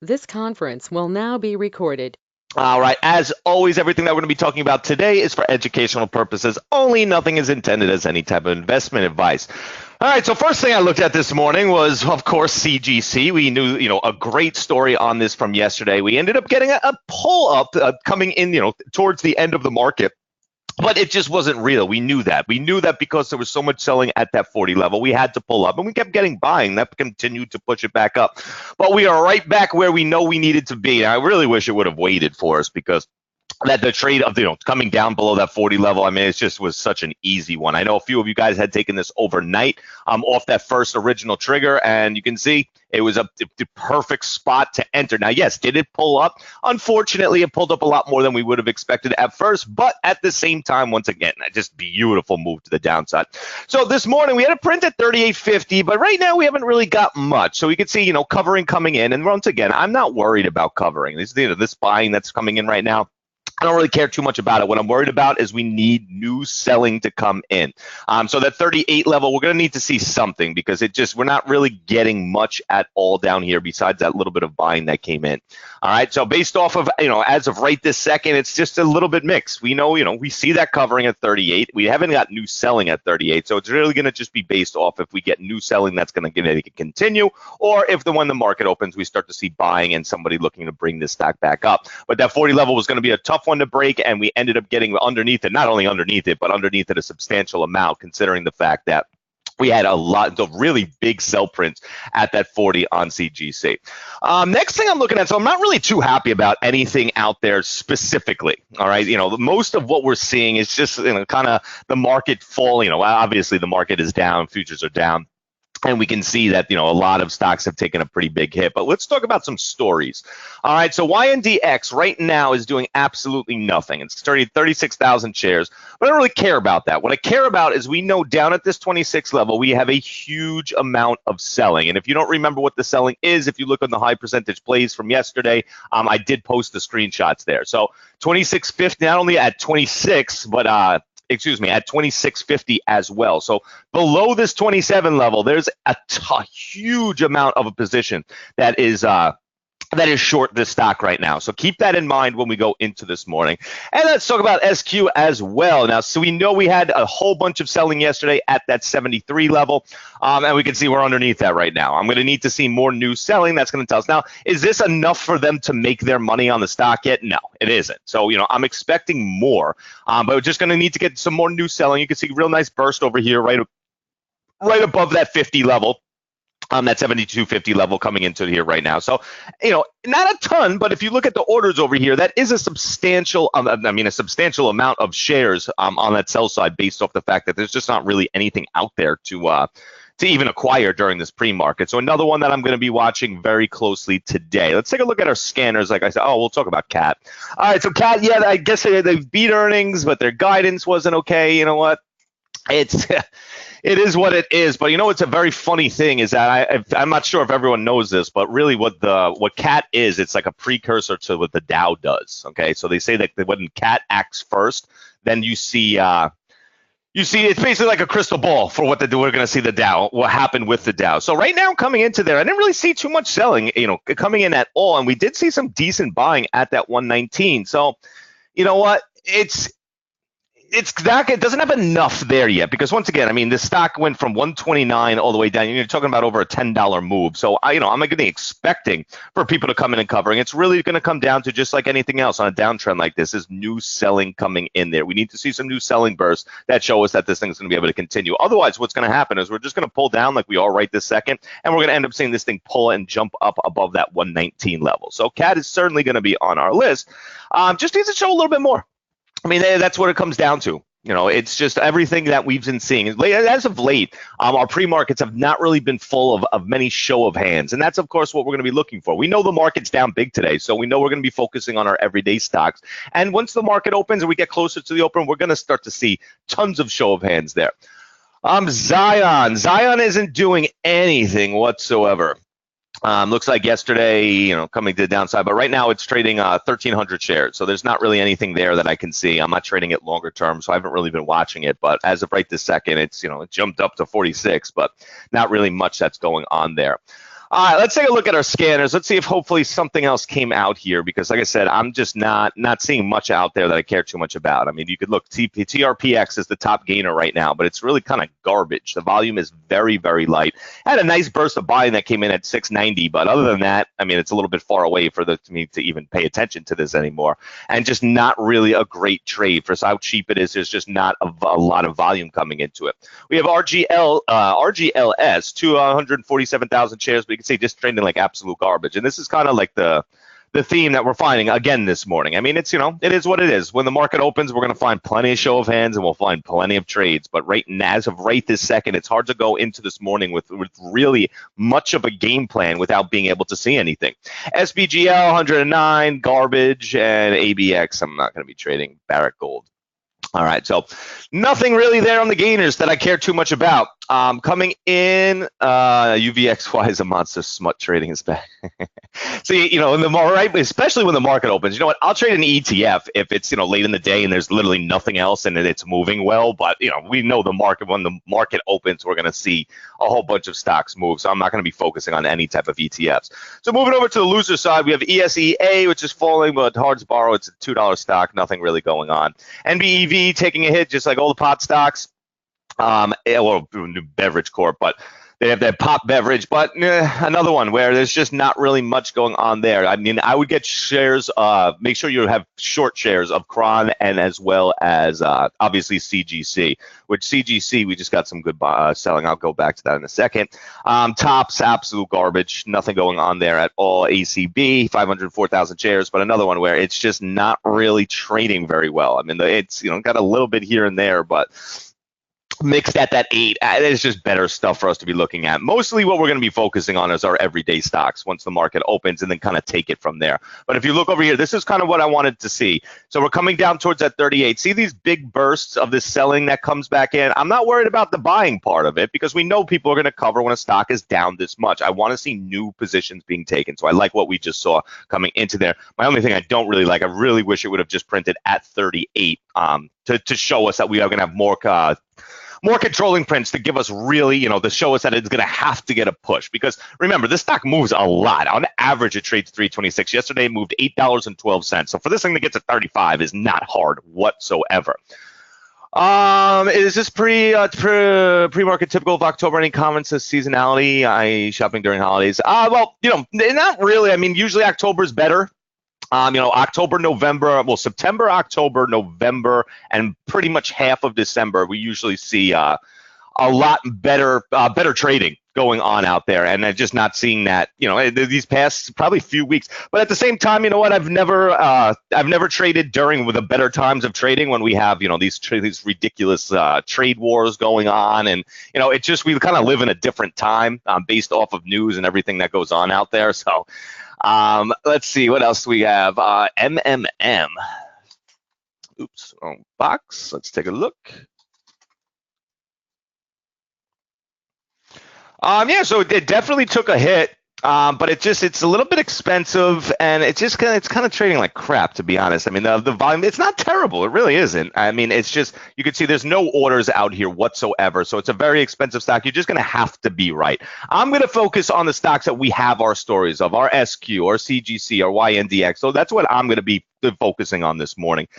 This conference will now be recorded. All right. As always, everything that we're going to be talking about today is for educational purposes only. Nothing is intended as any type of investment advice. All right. So first thing I looked at this morning was, of course, CGC. We knew, a great story on this from yesterday. We ended up getting a pull up coming in, towards the end of the market. But it just wasn't real. We knew that. We knew that because there was so much selling at that 40 level, we had to pull up, and we kept getting buying. That continued to push it back up. But we are right back where we know we needed to be. And I really wish it would have waited for us because that the trade of coming down below that 40 level, I mean, it just was such an easy one. I know a few of you guys had taken this overnight off that first original trigger, and you can see it was the perfect spot to enter. Now, yes, did it pull up? Unfortunately, it pulled up a lot more than we would have expected at first, but at the same time, once again, just beautiful move to the downside. So this morning we had a print at 38.50, but right now we haven't really got much. So you can see, covering coming in, and once again, I'm not worried about covering. This buying that's coming in right now, I don't really care too much about it. What I'm worried about is we need new selling to come in. So that 38 level, we're going to need to see something because we're not really getting much at all down here besides that little bit of buying that came in. All right. So based off of, as of right this second, it's just a little bit mixed. We know, we see that covering at 38. We haven't got new selling at 38. So it's really going to just be based off if we get new selling that's going to continue, or if when the market opens, we start to see buying and somebody looking to bring this stock back up. But that 40 level was going to be a tough one to break, and we ended up getting underneath it, not only underneath it, but underneath it a substantial amount, considering the fact that we had a lot of really big sell prints at that 40 on CGC. Next thing I'm looking at, so I'm not really too happy about anything out there specifically. All right, most of what we're seeing is just kind of the market fall. Obviously the market is down, futures are down. And we can see that, a lot of stocks have taken a pretty big hit. But let's talk about some stories. All right, so YNDX right now is doing absolutely nothing. It's 36,000 shares. But I don't really care about that. What I care about is we know down at this 26 level, we have a huge amount of selling. And if you don't remember what the selling is, if you look on the high percentage plays from yesterday, I did post the screenshots there. So 26.50, not only at 26, but at 26.50 as well. So below this 27 level, there's a huge amount of a position that is short this stock right now. So keep that in mind when we go into this morning. And let's talk about SQ as well. Now, so we know we had a whole bunch of selling yesterday at that 73 level, and we can see we're underneath that right now. I'm going to need to see more new selling. That's going to tell us. Now, is this enough for them to make their money on the stock yet? No, it isn't. So, I'm expecting more, but we're just going to need to get some more new selling. You can see real nice burst over here, right above that 50 level. That 72.50 level coming into here right now. So, not a ton, but if you look at the orders over here, that is a substantial amount of shares on that sell side based off the fact that there's just not really anything out there to even acquire during this pre-market. So another one that I'm going to be watching very closely today. Let's take a look at our scanners. Like I said, we'll talk about CAT. All right, so CAT, yeah, I guess they've beat earnings, but their guidance wasn't okay. You know what? It is what it is, but it's a very funny thing is that I'm not sure if everyone knows this, but really what CAT is, it's like a precursor to what the Dow does. Okay, so they say that when CAT acts first, then you see it's basically like a crystal ball for what we're going to see the Dow, what happened with the Dow. So right now coming into there, I didn't really see too much selling, coming in at all, and we did see some decent buying at that 119. So you know what, it doesn't have enough there yet because once again, I mean, this stock went from 129 all the way down. You're talking about over a $10 move. So I'm going to be expecting for people to come in and covering. It's really going to come down to just like anything else on a downtrend like this is new selling coming in there. We need to see some new selling bursts that show us that this thing is going to be able to continue. Otherwise, what's going to happen is we're just going to pull down like we are right this second, and we're going to end up seeing this thing pull and jump up above that 119 level. So CAT is certainly going to be on our list. Just needs to show a little bit more. I mean, that's what it comes down to. It's just everything that we've been seeing. As of late, our pre-markets have not really been full of many show of hands. And that's, of course, what we're going to be looking for. We know the market's down big today, so we know we're going to be focusing on our everyday stocks. And once the market opens and we get closer to the open, we're going to start to see tons of show of hands there. Zion isn't doing anything whatsoever. Looks like yesterday, coming to the downside, but right now it's trading 1,300 shares. So there's not really anything there that I can see. I'm not trading it longer term, so I haven't really been watching it. But as of right this second, it's, it jumped up to 46, but not really much that's going on there. All right, let's take a look at our scanners. Let's see if hopefully something else came out here because, like I said, I'm just not seeing much out there that I care too much about. I mean, you could look, TRPX is the top gainer right now, but it's really kind of garbage. The volume is very, very light. Had a nice burst of buying that came in at 690, but other than that, I mean, it's a little bit far away for me to even pay attention to this anymore, and just not really a great trade for how cheap it is. There's just not a lot of volume coming into it. We have RGLS, 247,000 shares, but you can see just trading like absolute garbage. And this is kind of like the theme that we're finding again this morning. I mean, it's, it is what it is. When the market opens, we're going to find plenty of show of hands and we'll find plenty of trades. But as of right this second, it's hard to go into this morning with really much of a game plan without being able to see anything. SBGL, 109, garbage, and ABX, I'm not going to be trading. Barrick Gold. All right, so nothing really there on the gainers that I care too much about. Coming in, UVXY is a monster. Smut trading is back. So, in the right, especially when the market opens, you know what? I'll trade an ETF if it's, late in the day and there's literally nothing else and it's moving well. But, we know the market, when the market opens, we're going to see a whole bunch of stocks move. So I'm not going to be focusing on any type of ETFs. So moving over to the loser side, we have ESEA, which is falling, but hard to borrow. It's a $2 stock. Nothing really going on. NBEV taking a hit, just like all the pot stocks. Well, Beverage Corp, but they have that pop beverage, but another one where there's just not really much going on there. I mean, I would get shares, make sure you have short shares of Kron and as well as obviously CGC, which CGC, we just got some good selling. I'll go back to that in a second. Tops, absolute garbage. Nothing going on there at all. ACB, 504,000 shares, but another one where it's just not really trading very well. I mean, it's, got a little bit here and there, but mixed at that 8, there's just better stuff for us to be looking at. Mostly what we're going to be focusing on is our everyday stocks once the market opens and then kind of take it from there. But if you look over here, this is kind of what I wanted to see. So we're coming down towards that 38. See these big bursts of this selling that comes back in? I'm not worried about the buying part of it because we know people are going to cover when a stock is down this much. I want to see new positions being taken. So I like what we just saw coming into there. My only thing I don't really like, I really wish it would have just printed at 38 to show us that we are going to have more controlling prints to give us really, to show us that it's going to have to get a push. Because remember, this stock moves a lot. On average, it trades 326. Yesterday, it moved $8.12. So for this thing to get to 35 is not hard whatsoever. Is this pre-market typical of October? Any comments as seasonality? Shopping during holidays? Well, not really. I mean, usually October is better. October, November, well, September, October, November, and pretty much half of December, we usually see a lot better trading going on out there. And I'm just not seeing that, these past probably few weeks. But at the same time, you know what? I've never traded during the better times of trading when we have, these ridiculous trade wars going on. And, it's just we kind of live in a different time based off of news and everything that goes on out there. So. Let's see what else we have. MMM. Oops, wrong box. Let's take a look. Yeah, so it definitely took a hit. But it's a little bit expensive, and it's kind of trading like crap, to be honest. I mean, the volume, it's not terrible. It really isn't. I mean, it's just, you can see there's no orders out here whatsoever. So it's a very expensive stock. You're just going to have to be right. I'm going to focus on the stocks that we have our stories of, our SQ, our CGC, our YNDX. So that's what I'm going to be focusing on this morning.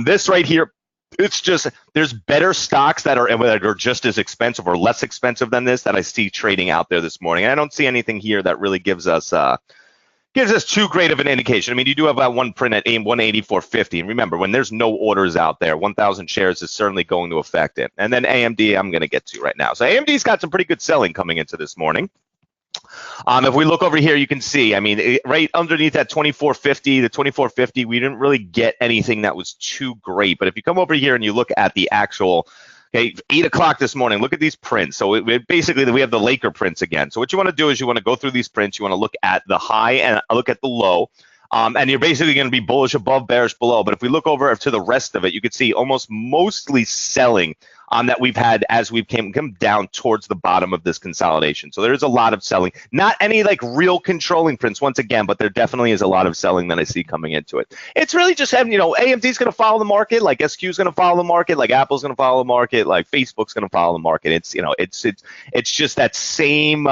This right here, it's just, there's better stocks that are just as expensive or less expensive than this that I see trading out there this morning. And I don't see anything here that really gives us too great of an indication. I mean, you do have that one print at 184.50. And remember, when there's no orders out there, 1,000 shares is certainly going to affect it. And then AMD, I'm going to get to right now. So AMD's got some pretty good selling coming into this morning. If we look over here, you can see, I mean, right underneath that 2450, the 2450, we didn't really get anything that was too great. But if you come over here and you look at the actual, 8 o'clock this morning, look at these prints. So basically, we have the Laker prints again. So what you want to do is you want to go through these prints. You want to look at the high and look at the low. And you're basically going to be bullish above, bearish below. But if we look over to the rest of it, you can see mostly selling that we've had as we've come down towards the bottom of this consolidation. So there's a lot of selling. Not any like real controlling prints once again, but there definitely is a lot of selling that I see coming into it. It's really just having, AMD's going to follow the market, like SQ's going to follow the market, like Apple's going to follow the market, like Facebook's going to follow the market. It's just that same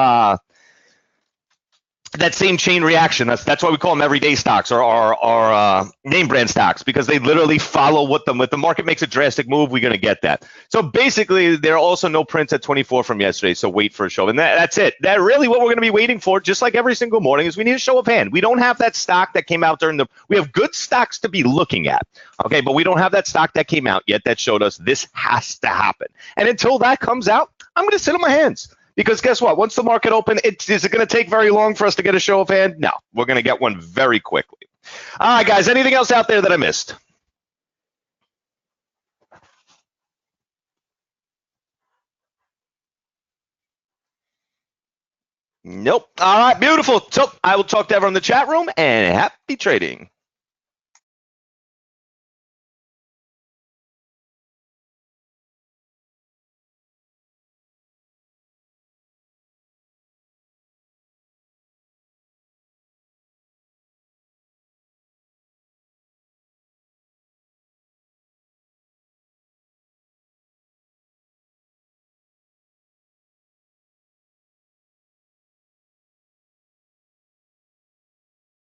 that same chain reaction. That's why we call them everyday stocks or name brand stocks, because they literally follow what the market makes a drastic move, we're going to get that. So basically, there are also no prints at 24 from yesterday, so wait for a show. And that's it. That really what we're going to be waiting for, just like every single morning, is we need a show of hand. We don't have that stock that came out we have good stocks to be looking at, okay, but we don't have that stock that came out yet that showed us this has to happen. And until that comes out, I'm going to sit on my hands. Because guess what? Once the market opens, is it going to take very long for us to get a show of hand? No, we're going to get one very quickly. All right, guys, anything else out there that I missed? Nope. All right, beautiful. So I will talk to everyone in the chat room, and happy trading.